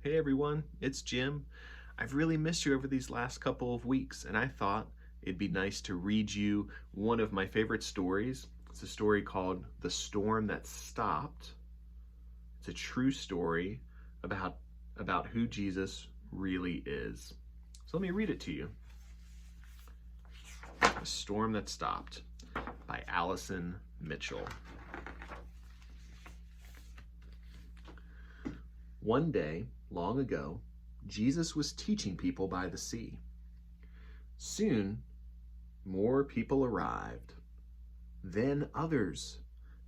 Hey everyone, it's Jim. I've really missed you over these last couple of weeks, and I thought it'd be nice to read you one of my favorite stories. It's a story called The Storm That Stopped. It's a true story about who Jesus really is. So let me read it to you. The Storm That Stopped by Alison Mitchell. One day, long ago, Jesus was teaching people by the sea. Soon, more people arrived, then others,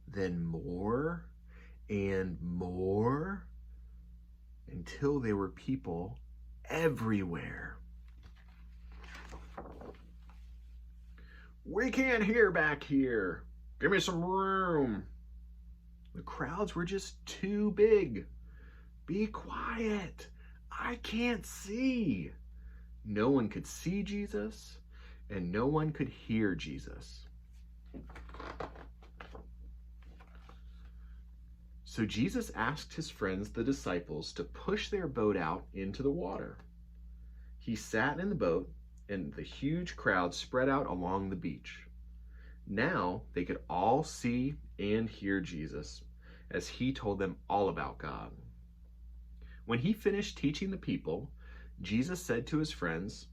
then more and more, until there were people everywhere. "We can't hear back here. Give me some room." The crowds were just too big. "Be quiet. I can't see." No one could see Jesus, and no one could hear Jesus. So Jesus asked his friends, the disciples, to push their boat out into the water. He sat in the boat, and the huge crowd spread out along the beach. Now they could all see and hear Jesus as he told them all about God. When he finished teaching the people, Jesus said to his friends,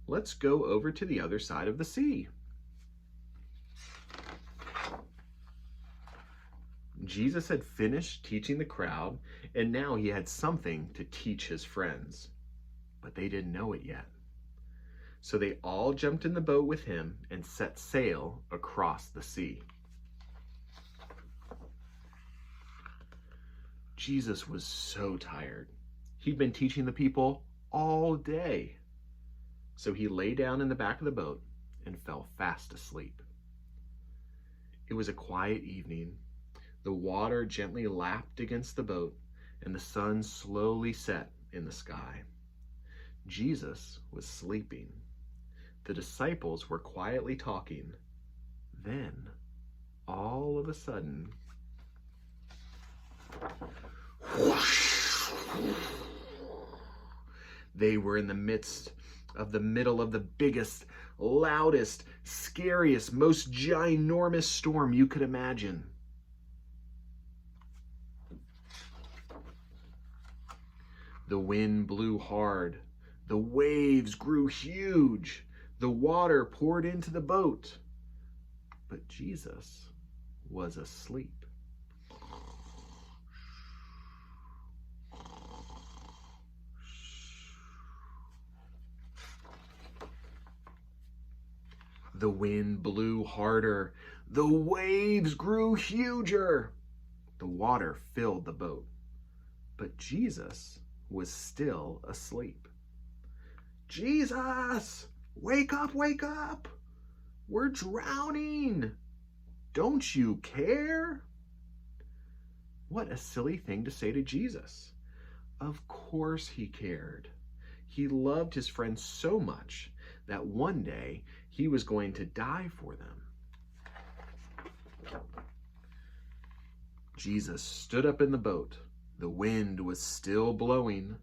"Let's go over to the other side of the sea." Jesus had finished teaching the crowd, and now he had something to teach his friends. But they didn't know it yet. So they all jumped in the boat with him and set sail across the sea. Jesus was so tired. He'd been teaching the people all day. So he lay down in the back of the boat and fell fast asleep. It was a quiet evening. The water gently lapped against the boat, and the sun slowly set in the sky. Jesus was sleeping. The disciples were quietly talking. Then, all of a sudden, whoosh! They were in the middle of the biggest, loudest, scariest, most ginormous storm you could imagine. The wind blew hard. The waves grew huge. The water poured into the boat. But Jesus was asleep. The wind blew harder. The waves grew huger. The water filled the boat. But Jesus was still asleep. "Jesus, wake up, wake up. We're drowning. Don't you care?" What a silly thing to say to Jesus. Of course he cared. He loved his friends so much that one day he was going to die for them. Jesus stood up in the boat. The wind was still blowing.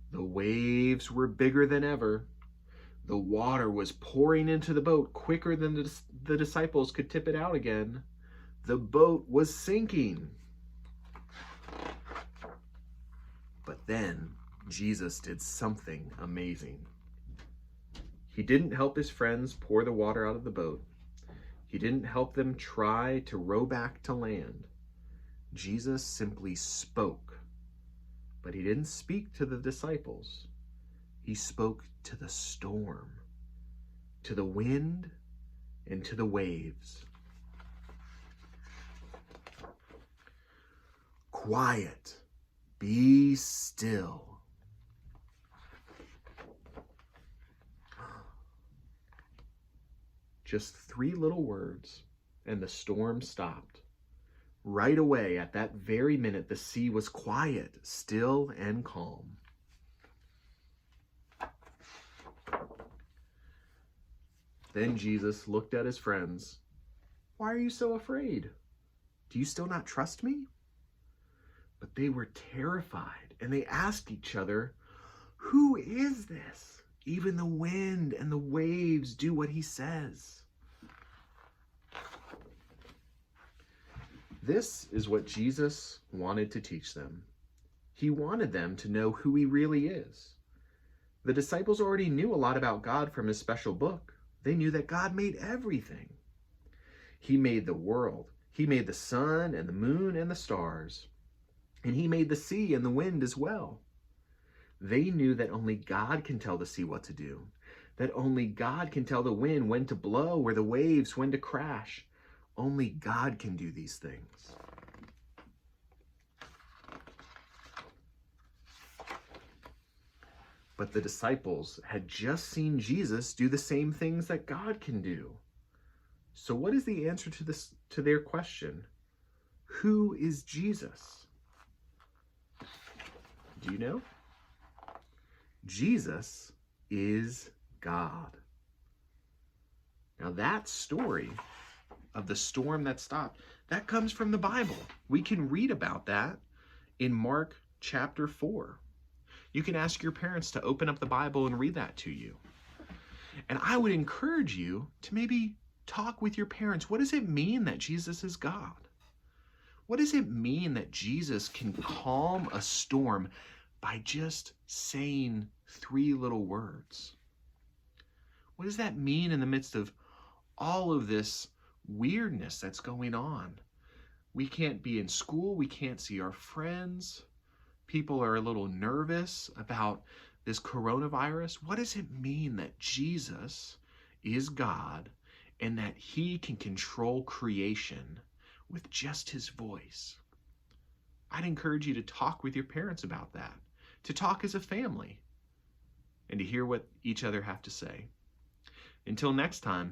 The waves were bigger than ever. The water was pouring into the boat quicker than the disciples could tip it out again. The boat was sinking. But then Jesus did something amazing. He didn't help his friends pour the water out of the boat. He didn't help them try to row back to land. Jesus simply spoke. But he didn't speak to the disciples. He spoke to the storm, to the wind, and to the waves. "Quiet, be still." Just 3 little words, and the storm stopped. Right away, at that very minute, the sea was quiet, still, and calm. Then Jesus looked at his friends. "Why are you so afraid? Do you still not trust me?" But they were terrified, and they asked each other, "Who is this? Even the wind and the waves do what he says." This is what Jesus wanted to teach them. He wanted them to know who he really is. The disciples already knew a lot about God from his special book. They knew that God made everything. He made the world. He made the sun and the moon and the stars. And he made the sea and the wind as well. They knew that only God can tell the sea what to do, that only God can tell the wind when to blow or the waves when to crash. Only God can do these things. But the disciples had just seen Jesus do the same things that God can do. So what is the answer to their question? Who is Jesus? Do you know? Jesus is God. Now that story of the storm that stopped, that comes from the Bible. We can read about that in Mark chapter 4. You can ask your parents to open up the Bible and read that to you. And I would encourage you to maybe talk with your parents. What does it mean that Jesus is God? What does it mean that Jesus can calm a storm by just saying 3 little words? What does that mean in the midst of all of this weirdness that's going on? We can't be in school. We can't see our friends. People are a little nervous about this coronavirus. What does it mean that Jesus is God and that he can control creation with just his voice? I'd encourage you to talk with your parents about that, to talk as a family, and to hear what each other have to say. Until next time,